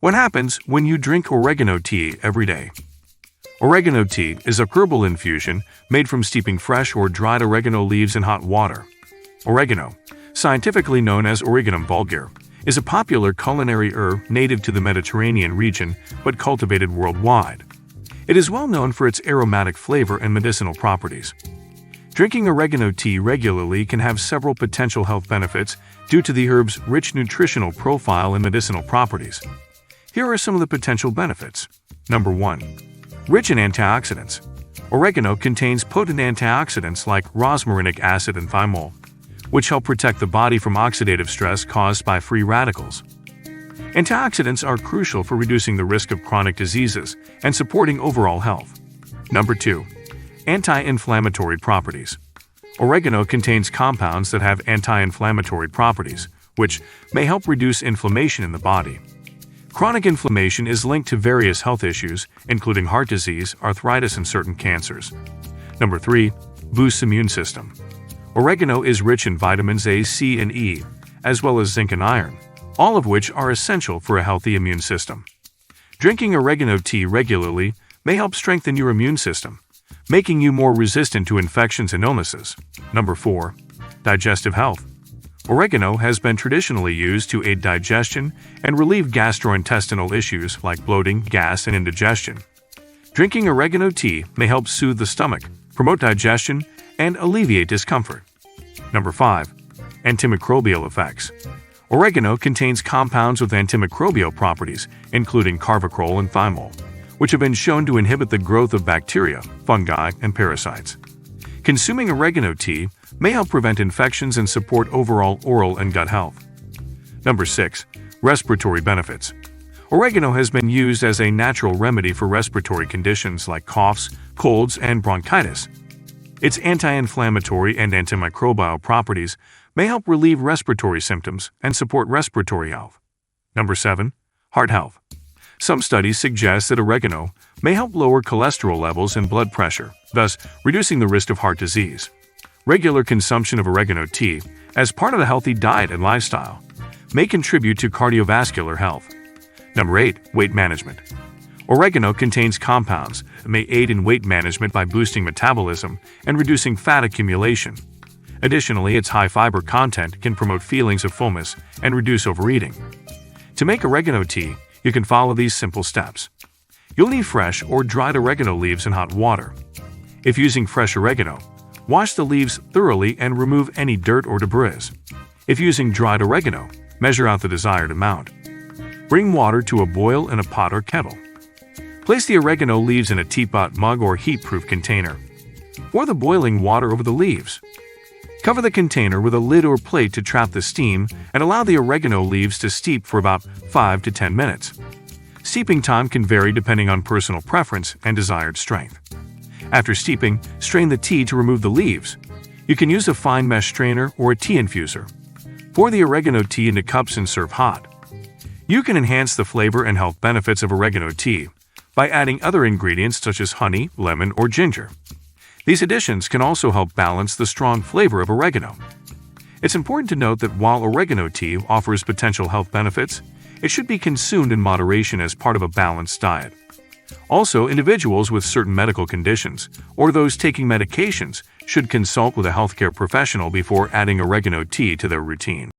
What happens when you drink oregano tea every day? Oregano tea is a herbal infusion made from steeping fresh or dried oregano leaves in hot water. Oregano, scientifically known as Origanum vulgare, is a popular culinary herb native to the Mediterranean region but cultivated worldwide. It is well known for its aromatic flavor and medicinal properties. Drinking oregano tea regularly can have several potential health benefits due to the herb's rich nutritional profile and medicinal properties. Here are some of the potential benefits. Number 1. Rich in antioxidants. Oregano contains potent antioxidants like rosmarinic acid and thymol, which help protect the body from oxidative stress caused by free radicals. Antioxidants are crucial for reducing the risk of chronic diseases and supporting overall health. Number 2. Anti-inflammatory properties. Oregano contains compounds that have anti-inflammatory properties, which may help reduce inflammation in the body. Chronic inflammation is linked to various health issues, including heart disease, arthritis, and certain cancers. Number 3. Boosts immune system. Oregano is rich in vitamins A, C, and E, as well as zinc and iron, all of which are essential for a healthy immune system. Drinking oregano tea regularly may help strengthen your immune system, making you more resistant to infections and illnesses. Number 4. Digestive health. Oregano has been traditionally used to aid digestion and relieve gastrointestinal issues like bloating, gas, and indigestion. Drinking oregano tea may help soothe the stomach, promote digestion, and alleviate discomfort. Number 5. Antimicrobial effects. Oregano contains compounds with antimicrobial properties, including carvacrol and thymol, which have been shown to inhibit the growth of bacteria, fungi, and parasites. Consuming oregano tea may help prevent infections and support overall oral and gut health. Number 6. Respiratory benefits. Oregano has been used as a natural remedy for respiratory conditions like coughs, colds, and bronchitis. Its anti-inflammatory and antimicrobial properties may help relieve respiratory symptoms and support respiratory health. Number 7. Heart health. Some studies suggest that oregano may help lower cholesterol levels and blood pressure, thus reducing the risk of heart disease. Regular consumption of oregano tea, as part of a healthy diet and lifestyle, may contribute to cardiovascular health. Number 8. Weight management. Oregano contains compounds that may aid in weight management by boosting metabolism and reducing fat accumulation. Additionally, its high fiber content can promote feelings of fullness and reduce overeating. To make oregano tea, you can follow these simple steps. You'll need fresh or dried oregano leaves in hot water. If using fresh oregano, wash the leaves thoroughly and remove any dirt or debris. If using dried oregano, measure out the desired amount. Bring water to a boil in a pot or kettle. Place the oregano leaves in a teapot, mug, or heat-proof container. Pour the boiling water over the leaves. Cover the container with a lid or plate to trap the steam and allow the oregano leaves to steep for about 5 to 10 minutes. Steeping time can vary depending on personal preference and desired strength. After steeping, strain the tea to remove the leaves. You can use a fine mesh strainer or a tea infuser. Pour the oregano tea into cups and serve hot. You can enhance the flavor and health benefits of oregano tea by adding other ingredients such as honey, lemon, or ginger. These additions can also help balance the strong flavor of oregano. It's important to note that while oregano tea offers potential health benefits, it should be consumed in moderation as part of a balanced diet. Also, individuals with certain medical conditions or those taking medications should consult with a healthcare professional before adding oregano tea to their routine.